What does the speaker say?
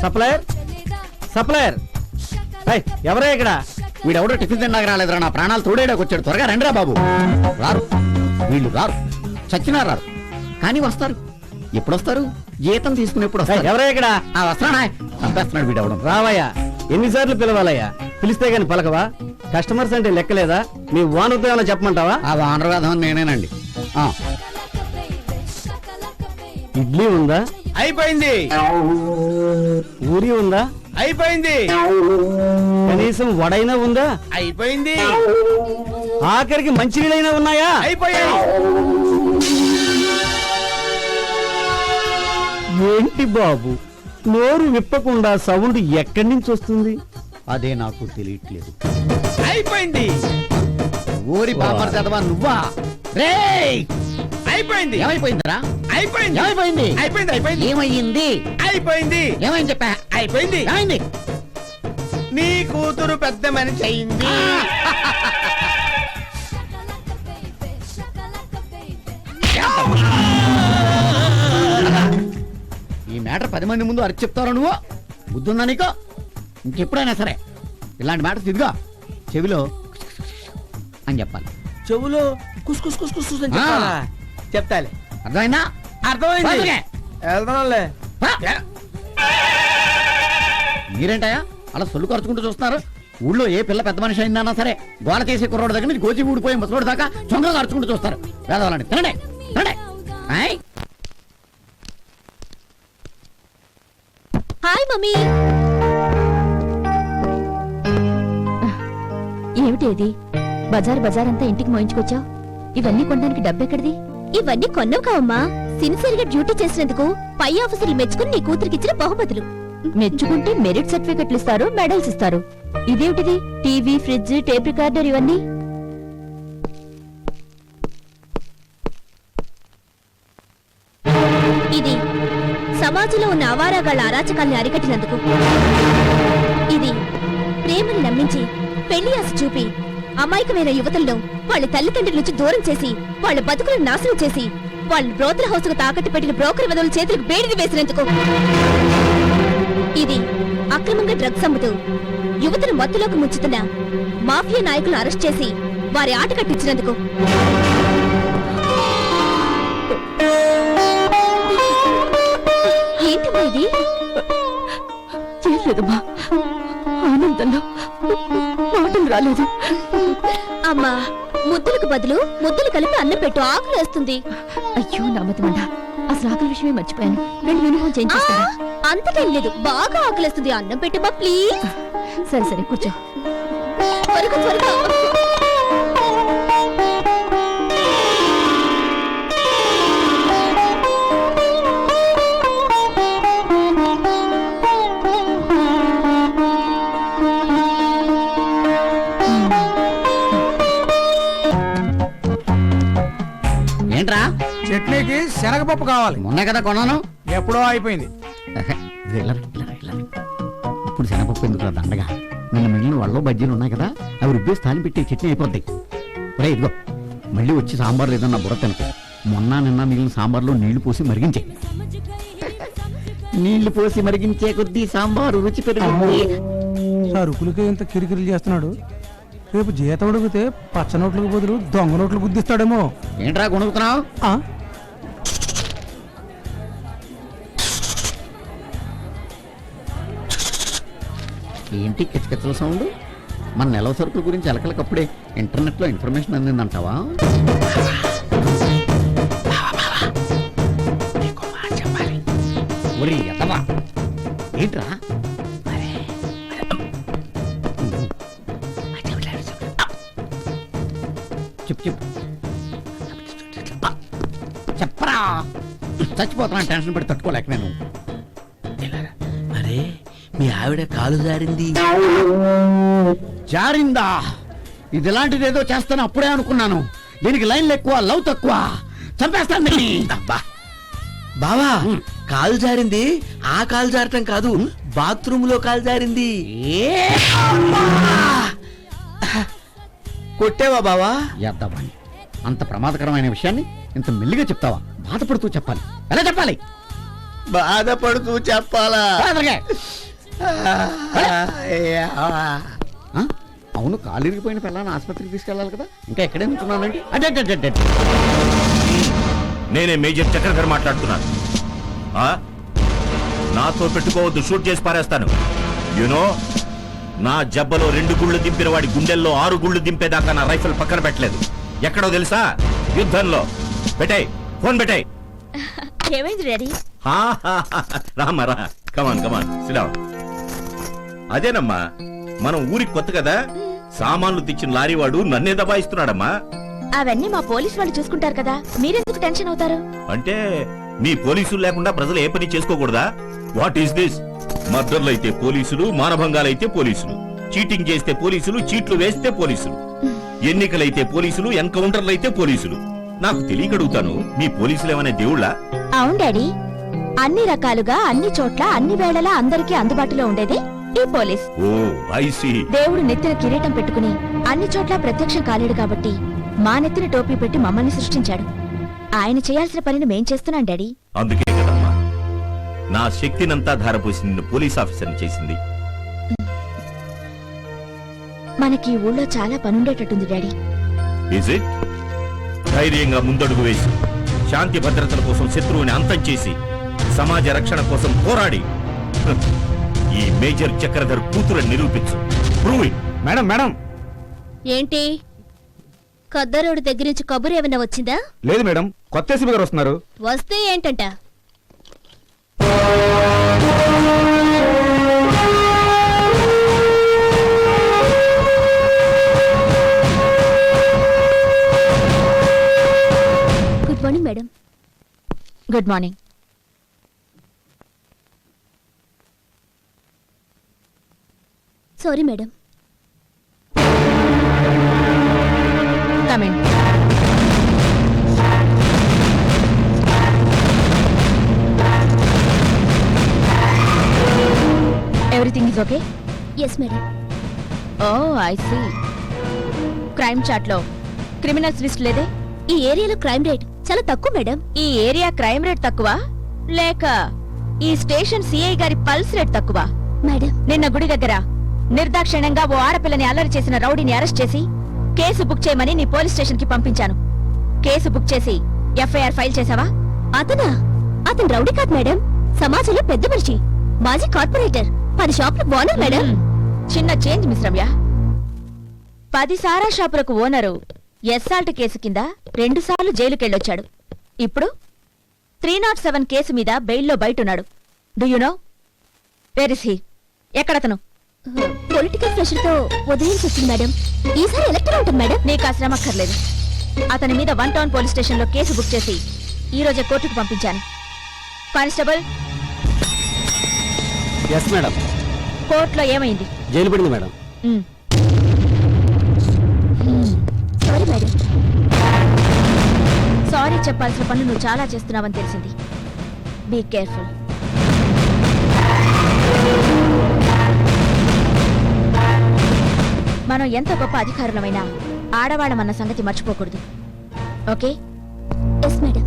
Supplier supplier, ఎవరే ఇక్కడ? వీడెవడో టిఫిన్ తిన్నాక రాలేదురా, నా ప్రాణాలు తోడేడాకి వచ్చాడు. త్వరగా రండిరా బాబు. రారు, వీళ్ళు రారు, చచ్చినా రారు, కానీ వస్తారు. ఎప్పుడు వస్తారు? జీతం తీసుకునేప్పుడు వస్తారు. ఎవరే ఇక్కడ? వస్తానా? చంపేస్తున్నాడు వీడెవడం. రావయ్యా, ఎన్నిసార్లు పిలవాలయ్యా? పిలిస్తే గాని పలకవా? కస్టమర్స్ అంటే లెక్కలేదా? మీ ఓనర్తో ఏమైనా చెప్పమంటావా? ఆ ఓనర్ వేధం నేనేనండి. ఇడ్లీ ఉందా? అయిపోయింది. పూరి ఉందా? అయిపోయింది. కనీసం వడైనా ఉందా? అయిపోయింది. ఆఖరికి మంచినీళ్ళైనా ఉన్నాయా? అయిపోయాయి. ఏంటి బాబు, నోరు విప్పకుండా సౌండ్ ఎక్కడి నుంచి వస్తుంది? అదే నాకు తెలియట్లేదు. అయిపోయింది. ఊరి పాపర్ చదవా నువ్వా? రేయ్, అయిపోయింది. ఏమైపోయిందిరా? అయిపోయింది. ఏమైపోయింది? అయిపోయింది. అయిపోయింది. ఏమైంది? అయిపోయింది. ఏమైంది చెప్పా? అయిపోయింది. ఏమైంది? నీ కూతురు పెద్ద మనిషి అయింది. ఈ మ్యాటర్ 10 మంది ముందు అరిచి చెప్తారా నువ్వు? బుద్ధుందా నీకు? ఇంకెప్పుడైనా సరే ఇలాంటి మ్యాటర్ తిరిగా చెవిలో అని చెప్పాలి. చెవులో కుస్ కుస్ కుస్ కుస్ అని చెప్పాలా? చెప్తాలే. అర్థమైందా? అర్థమైంది. వెళ్దాంలే. మీరేంటయా అలా సొల్లు ఖర్చుకుంటూ చూస్తున్నారు? ఊళ్ళో ఏ పిల్ల పెద్ద మనిషి అయిందన్నా సరే గోడ చేసే కుర్రోడు దగ్గర నుంచి గోచి ఊడిపోయి ముసలోడు దాకా చొంగ ఖర్చుకుంటూ చూస్తారు. వేదవాలండి. తినండి తినండి. Hi mummy. ఏమిటి బజార్ బజార్ అంతా ఇంటికి మోయించుకొచ్చావు? ఇవన్నీ కొనడానికి డబ్బెక్కడిది? ఇవన్నీ కొన్నవు కావమ్మా. సిన్సియర్ గా డ్యూటీ చేసినందుకు పై ఆఫీసర్లు మెచ్చుకుని నీ కూతురికి ఇచ్చిన బహుమతులు. మెచ్చుకుంటే మెరిట్ సర్టిఫికెట్లు ఇస్తారు, మెడల్స్ ఇస్తారు. ఇదేమిటిది? టీవీ, ఫ్రిడ్జ్, టేప్ రికార్డర్ ఇవన్నీ? ఇది సమాజంలో ఉన్న అవారాగాళ్ల అరాచకాల్ని అరికట్టినందుకు. ఇది ప్రేమని నమ్మించి పెళ్లి ఆశ చూపి అమాయకమైన యువతలను వాళ్ళ తల్లిదండ్రుల నుంచి దూరం చేసి వాళ్ళ బతుకులను నాశనం చేసి వాళ్ళ బ్రోతల హౌస్ కు తాకట్టు పెట్టిన బ్రోకర్ వదల చేతులకు బేడిది వేసినందుకు. ఇది అక్రమంగా డ్రగ్స్ అమ్ముతూ యువతను మత్తులోకి ముంచుతున్న మాఫియా నాయకులను అరెస్ట్ చేసి వారి ఆట కట్టించినందుకు. ఏంటమ్మా ఇది? చేయలేదమ్మా, ఆనందంలో మాటలు రాలేదు. అమ్మా, ముద్దులకు బదులు ముద్దులు కలిపి అన్నం పెట్టు, ఆకులు వేస్తుంది. అయ్యో నామతమండ, అసలు ఆకలి విషయమే మర్చిపోయాను. రెండు యూనిఫామ్ చేంజ్ చేస్తాను. అంతకేం లేదు, బాగా ఆకలిస్తుంది. అన్నం పెట్టమ్మా ప్లీజ్. సరే సరే కూర్చో. త్వరగా త్వరగా. ఏంట్రా? చట్నీకి శనగపప్పు కావాలి. మొన్న కదా కొన్నాను, ఎప్పుడో అయిపోయింది. ఇప్పుడు శనగపప్పు ఎందుకు దండగా? నిన్న మిగిలిన వాళ్ళు బజ్జీలు ఉన్నాయి కదా, అవి రుబ్బేసి తాళి పెట్టి చట్నీ అయిపోద్ది. ఒరే ఇదిగో, మళ్ళీ వచ్చి సాంబార్ లేదన్న బుర్ర తినకు. మొన్న నిన్న మిగిలిన సాంబార్లో నీళ్లు పోసి మరిగించే. నీళ్లు పోసి మరిగించే కొద్దీ సాంబారు రుచి పెరుగుతుంది. సరుకులకి ఇంత కిరికిరి చేస్తున్నాడు. రేపు జీతం అడిగితే పచ్చ నోట్లకు బదులు దొంగ నోట్లు గుద్దిస్తాడేమో. ఏంట్రా కొనుక్కున్నావు? ఏంటి కిచకిచల సౌండ్? మన నెలవ సరుకుల గురించి ఎలకలకప్పుడే ఇంటర్నెట్ లో ఇన్ఫర్మేషన్ అందిందంటావా? ఒరి ఎదవా, ఏంట్రా? చెప్పు చెప్పు చెప్పరా. చచ్చిపోతున్నా టెన్షన్ పడి తట్టుకోలేక నేను. అరే, మీ ఆవిడ కాలు జారింది. జారిందా? ఇది ఇలాంటిది ఏదో చేస్తాను అప్పుడే అనుకున్నాను. దీనికి లైన్లు ఎక్కువ, లవ్ తక్కువ. చంపేస్తాను. బావా, కాలు జారింది ఆ కాలు జారటం కాదు, బాత్రూమ్ లో కాలు జారింది. కొట్టేవా బావా? ఎద్దామని అంత ప్రమాదకరమైన విషయాన్ని ఇంత మెల్లిగా చెప్తావా? బాధపడుతూ చెప్పాలి. ఎలా చెప్పాలి? బాధపడుతూ చెప్పాలా? బాధగా. ఆ? అవును, కాలు ఇరిగిపోయిన పిల్లల్ని ఆసుపత్రికి తీసుకెళ్ళాలి కదా, ఇంకా ఎక్కడే ఉంటున్నానండి. అడ్డే నేనే మేజర్ చక్రధర్ మాట్లాడుతున్నాను. నాతో పెట్టుకోవద్దు, షూట్ చేసి పారేస్తాను. యునో, నా జబ్బలో 2 గుళ్ళు దింపిన వాడి గుండెల్లో 6 గుళ్ళు దింపేదాకా నా రైఫిల్ పక్కన పెట్టలేదు. ఎక్కడో తెలుసా? యుద్ధంలో. పెట్టాయి ఫోన్, పెట్టాయి. ఏమైంది డాడీ? రామరా, కమాన్ కమాన్, సిట్ డౌన్. అదేనమ్మా, మనం ఊరికి కొత్త కదా, సామాన్లు తెచ్చిన లారీ వాడు నన్నే దబాయిస్తున్నాడమ్మా. అవన్నీ మా పోలీస్ వాళ్ళు చూసుకుంటారు కదా, మీరెందుకు టెన్షన్ అవుతారు? అంటే మీ పోలీసులు లేకుండా ప్రజలు ఏ పని చేసుకోకూడదా? What is this? మర్డర్లు అయితే పోలీసులు, మానభంగాలైతే పోలీసులు, చీటింగ్ చేస్తే పోలీసులు, చీట్లు వేస్తే పోలీసులు, ఎన్నికలైతే పోలీసులు, ఎన్కౌంటర్లు అయితే పోలీసులు. నాకు తెలియకడుగుతాను, మీ పోలీసులు ఏమనే దేవుళ్ళా? అవును డాడీ, అన్ని రకాలుగా అన్ని చోట్ల అన్ని వేళలా అందరికీ అందుబాటులో ఉండేది ఈ పోలీస్. Oh I see. దేవుడు నెత్తిన కిరీటం పెట్టుకుని అన్ని చోట్ల ప్రత్యక్షం కాలేడు కాబట్టి మా నెత్తిన టోపీ పెట్టి మమ్మల్ని సృష్టించాడు. ఆయన చేయాల్సిన పనిని మేం చేస్తున్నాం డాడీ. అందుకే కదమ్మా నా శక్తినంతా ధారపోసి నిన్ను పోలీస్ ఆఫీసర్ని చేసింది. మనకి ఈ ఊళ్ళో చాలా పనుండేటట్టుంది డాడీ. Is it? ధైర్యంగా ముందడుగు వేసి శాంతి భద్రతల కోసం శత్రువుని అంతం చేసి సమాజ రక్షణ కోసం పోరాడి ఈ మేజర్ చక్రధర్ కూతురని నిరూపించు. Prove it. Madam madam. ఏంటి, కద్దరోడి దగ్గర నుంచి కబురు ఏమైనా వచ్చిందా? లేదు మేడం, కొత్త ఎస్పీ గారు వస్తున్నారు. వస్తే ఏంటంట? Good morning madam. Good morning. Sorry madam. Come in. Everything is okay? Yes, madam. Oh, I see. Crime chart లో క్రిమినల్స్ లిస్ట్ లేదే? ఈ ఏరియాలో క్రైమ్ రేట్ చాలా తక్కువ మేడం. ఈ ఏరియా క్రైమ్ రేట్ తక్కువ లేక ఈ స్టేషన్ సిఐ గారి పల్స్ రేట్ తక్కువ? మేడం, నిన్న గుడి దగ్గర నిర్దాక్షిణ్యంగా ఓ ఆడపిల్లని అల్లరి చేసిన రౌడీని అరెస్ట్ చేసి కేసు బుక్ చేయమని నీ పోలీస్ స్టేషన్ కి పంపించాను. కేసు బుక్ చేసి ఎఫ్ఐఆర్ ఫైల్ చేసావా? అతను రౌడీ కాదు మేడం, సమాజంలో పెద్ద మనిషి, మాజీ కార్పొరేటర్, 10 షాపులకు ఓనర్ మేడం. చిన్న చేంజ్ మిస్ రమ్య. 10 సారా షాపులకు ఓనరు ఎస్సాల్ట్ కేసు కింద 2 సార్లు జైలుకెళ్ళొచ్చాడు. ఇప్పుడు 307 కేసు మీద బెయిల్లో బయటున్నాడు. Do you know where is he? ఎక్కడతను? పొలిటికల్ ప్రెషర్ తో వదిలేసి వచ్చింది మేడం. ఈసారి ఎలక్టర్ ఉంటుంది మేడం. నీకు ఆ శ్రమ అక్కర్లేదు. అతని మీద 1 టౌన్ పోలీస్ స్టేషన్ లో కేసు బుక్ చేసి ఈ రోజే కోర్టుకు పంపించాను. కానిస్టేబుల్. Yes madam. కోర్టులో ఏమైంది? జైలు పడింది మేడం. Sorry madam. సారీ చెప్పాల్సిన పనులు నువ్వు చాలా చేస్తున్నావని తెలిసింది. Be careful. మనం ఎంత గొప్ప అధికారులమైనా ఆడవాళ్ళమన్న సంగతి మర్చిపోకూడదు. ఓకే? Yes madam.